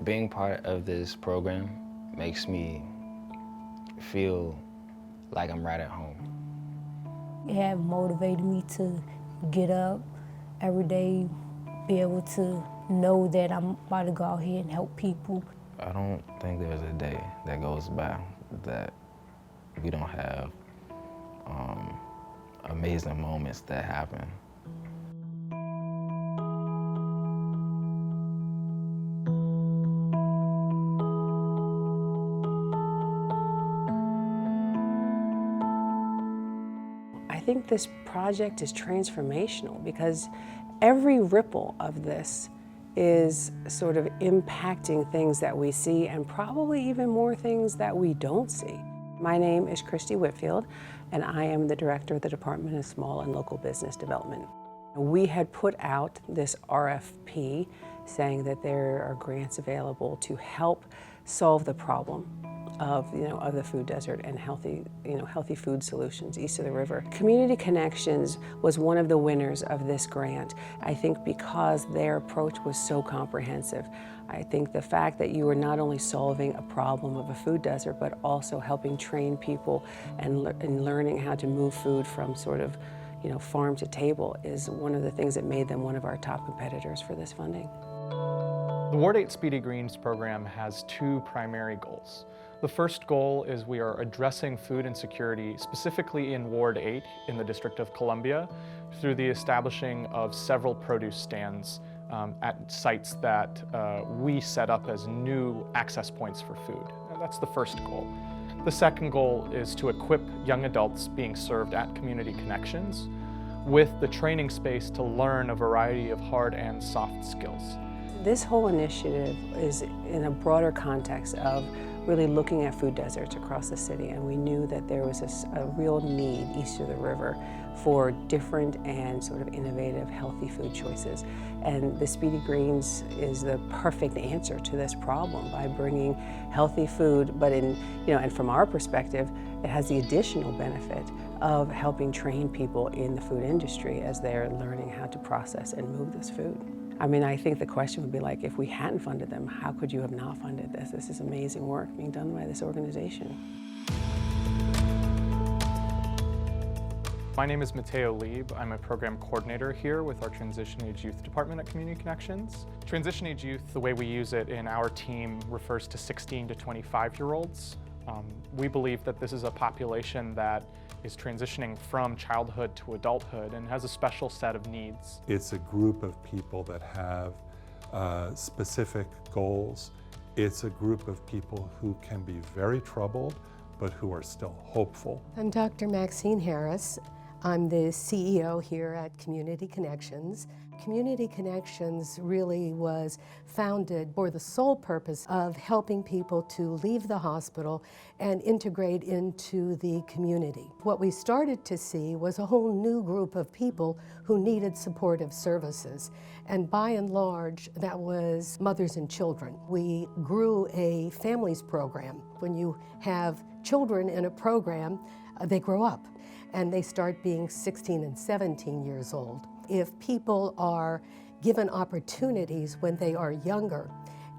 Being part of this program makes me feel like I'm right at home. It has motivated me to get up every day, be able to know that I'm about to go out here and help people. I don't think there's a day that goes by that we don't have amazing moments that happen. I think this project is transformational because every ripple of this is sort of impacting things that we see and probably even more things that we don't see. My name is Christy Whitfield, and I am the director of the Department of Small and Local Business Development. We had put out this RFP saying that there are grants available to help solve the problem of the food desert and healthy food solutions east of the river. Community Connections was one of the winners of this grant. I think because their approach was so comprehensive. I think the fact that you are not only solving a problem of a food desert, but also helping train people and learning how to move food from sort of farm to table is one of the things that made them one of our top competitors for this funding. The Ward 8 Speedy Greens program has two primary goals. The first goal is we are addressing food insecurity specifically in Ward 8 in the District of Columbia through the establishing of several produce stands at sites that we set up as new access points for food. And that's the first goal. The second goal is to equip young adults being served at Community Connections with the training space to learn a variety of hard and soft skills. This whole initiative is in a broader context of really looking at food deserts across the city, and we knew that there was a real need east of the river for different and sort of innovative healthy food choices. And the Speedy Greens is the perfect answer to this problem by bringing healthy food, but and from our perspective, it has the additional benefit of helping train people in the food industry as they're learning how to process and move this food. I mean, I think the question would be like, if we hadn't funded them, how could you have not funded this? This is amazing work being done by this organization. My name is Mateo Lieb. I'm a program coordinator here with our Transition Age Youth Department at Community Connections. Transition Age Youth, the way we use it in our team, refers to 16 to 25-year-olds. We believe that this is a population that is transitioning from childhood to adulthood and has a special set of needs. It's a group of people that have specific goals. It's a group of people who can be very troubled, but who are still hopeful. I'm Dr. Maxine Harris. I'm the CEO here at Community Connections. Community Connections really was founded for the sole purpose of helping people to leave the hospital and integrate into the community. What we started to see was a whole new group of people who needed supportive services. And by and large, that was mothers and children. We grew a families program. When you have children in a program, they grow up and they start being 16 and 17 years old. If people are given opportunities when they are younger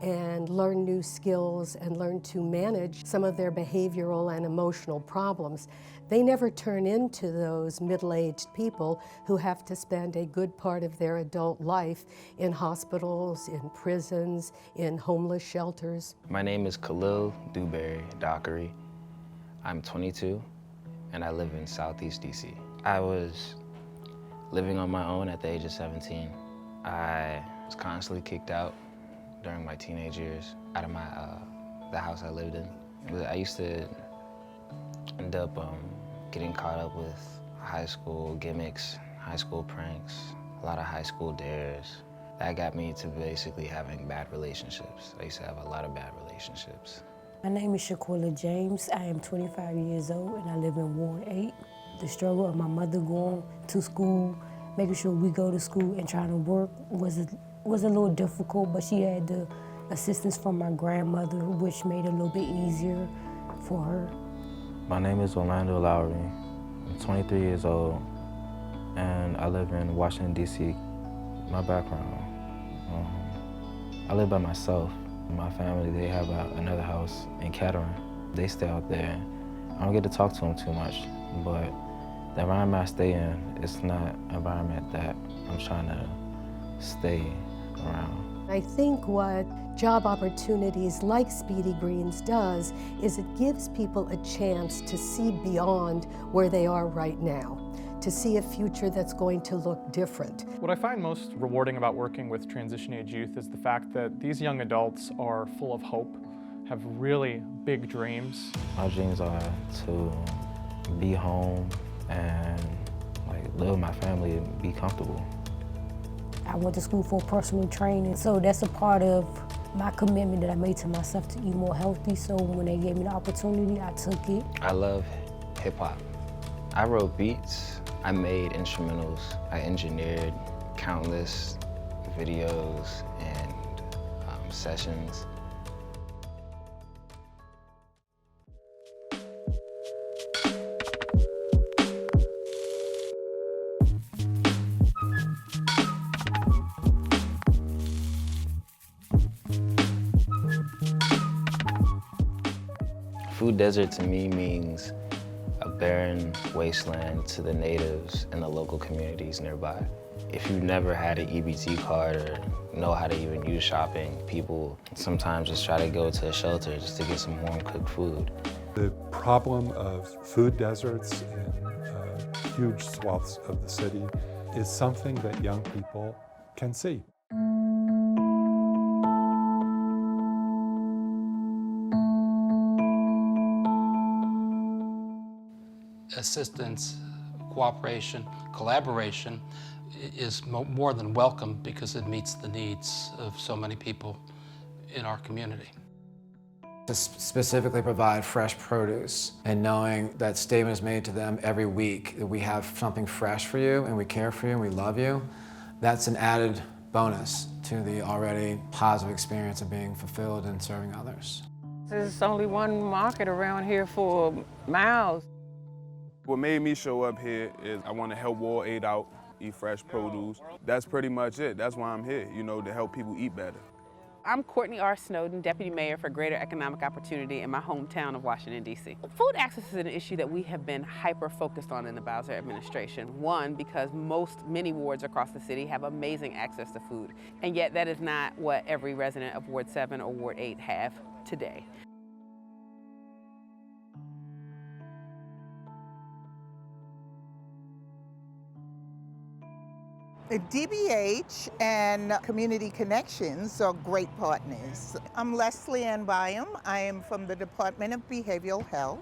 and learn new skills and learn to manage some of their behavioral and emotional problems, they never turn into those middle-aged people who have to spend a good part of their adult life in hospitals, in prisons, in homeless shelters. My name is Khalil Dewberry Dockery. I'm 22 and I live in Southeast DC. I was living on my own at the age of 17. I was constantly kicked out during my teenage years out of the house I lived in. I used to end up getting caught up with high school gimmicks, high school pranks, a lot of high school dares. That got me to basically having bad relationships. I used to have a lot of bad relationships. My name is Shaquilla James. I am 25 years old and I live in Ward 8. The struggle of my mother going to school, making sure we go to school and trying to work was a little difficult, but she had the assistance from my grandmother, which made it a little bit easier for her. My name is Orlando Lowry. I'm 23 years old and I live in Washington, DC. My background, I live by myself My family, they have another house in Kettering. They stay out there. I don't get to talk to them too much, but the environment I stay in, it's not an environment that I'm trying to stay around. I think what job opportunities like Speedy Greens does is it gives people a chance to see beyond where they are right now, to see a future that's going to look different. What I find most rewarding about working with transition age youth is the fact that these young adults are full of hope, have really big dreams. My dreams are to be home and live with my family and be comfortable. I went to school for personal training, so that's a part of my commitment that I made to myself to eat more healthy. So when they gave me the opportunity, I took it. I love hip hop. I wrote beats, I made instrumentals, I engineered countless videos and sessions. Food desert to me means a barren wasteland to the natives and the local communities nearby. If you've never had an EBT card or know how to even use shopping, people sometimes just try to go to a shelter just to get some warm cooked food. The problem of food deserts in huge swaths of the city is something that young people can see. Assistance, cooperation, collaboration is more than welcome because it meets the needs of so many people in our community. To specifically provide fresh produce and knowing that statement is made to them every week that we have something fresh for you and we care for you and we love you, that's an added bonus to the already positive experience of being fulfilled and serving others. There's only one market around here for miles. What made me show up here is I want to help Ward 8 out, eat fresh produce. That's pretty much it. That's why I'm here, to help people eat better. I'm Courtney R. Snowden, Deputy Mayor for Greater Economic Opportunity in my hometown of Washington, D.C. Food access is an issue that we have been hyper-focused on in the Bowser administration. One, because many wards across the city have amazing access to food, and yet that is not what every resident of Ward 7 or Ward 8 have today. DBH and Community Connections are great partners. I'm Leslie Ann Byam. I am from the Department of Behavioral Health,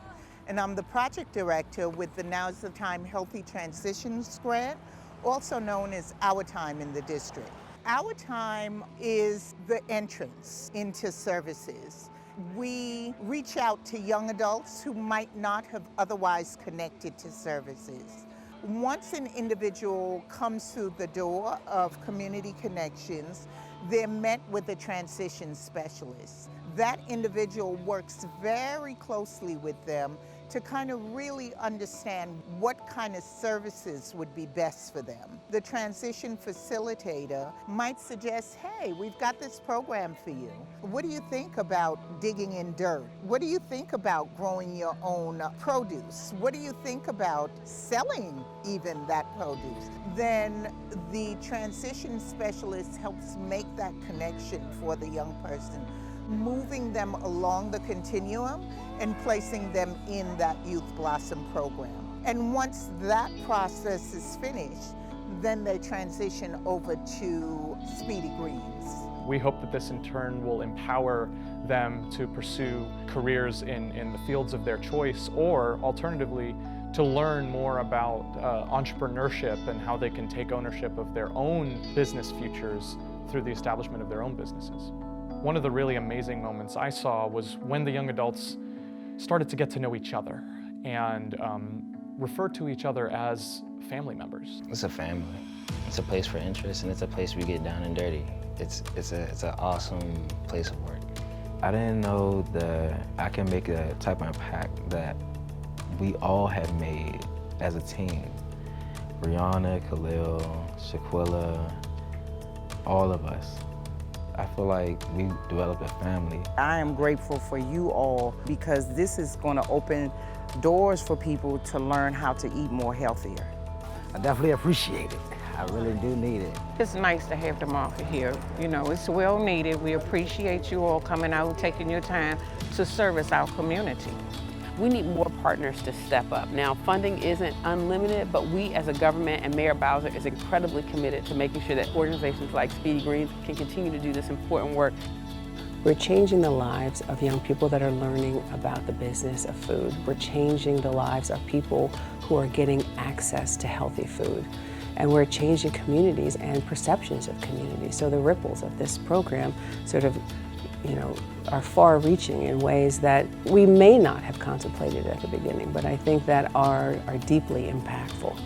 and I'm the project director with the Now's the Time Healthy Transitions Grant, also known as Our Time in the district. Our Time is the entrance into services. We reach out to young adults who might not have otherwise connected to services. Once an individual comes through the door of Community Connections, they're met with a transition specialist. That individual works very closely with them to kind of really understand what kind of services would be best for them. The transition facilitator might suggest, hey, we've got this program for you. What do you think about digging in dirt? What do you think about growing your own produce? What do you think about selling even that produce? Then the transition specialist helps make that connection for the young person, moving them along the continuum and placing them in that Youth Blossom program. And once that process is finished, then they transition over to Speedy Greens. We hope that this in turn will empower them to pursue careers in the fields of their choice, or alternatively, to learn more about entrepreneurship and how they can take ownership of their own business futures through the establishment of their own businesses. One of the really amazing moments I saw was when the young adults started to get to know each other and refer to each other as family members. It's a family. It's a place for interest, and it's a place we get down and dirty. It's an awesome place of work. I didn't know that I can make a type of impact that we all have made as a team. Brianna, Khalil, Shaquilla, all of us. I feel like we developed a family. I am grateful for you all because this is going to open doors for people to learn how to eat more healthier. I definitely appreciate it. I really do need it. It's nice to have the market here. You know, it's well needed. We appreciate you all coming out and taking your time to service our community. We need more partners to step up. Now, funding isn't unlimited, but we as a government and Mayor Bowser is incredibly committed to making sure that organizations like Speedy Greens can continue to do this important work. We're changing the lives of young people that are learning about the business of food. We're changing the lives of people who are getting access to healthy food. And we're changing communities and perceptions of communities. So the ripples of this program sort of, are far-reaching in ways that we may not have contemplated at the beginning, but I think that are deeply impactful.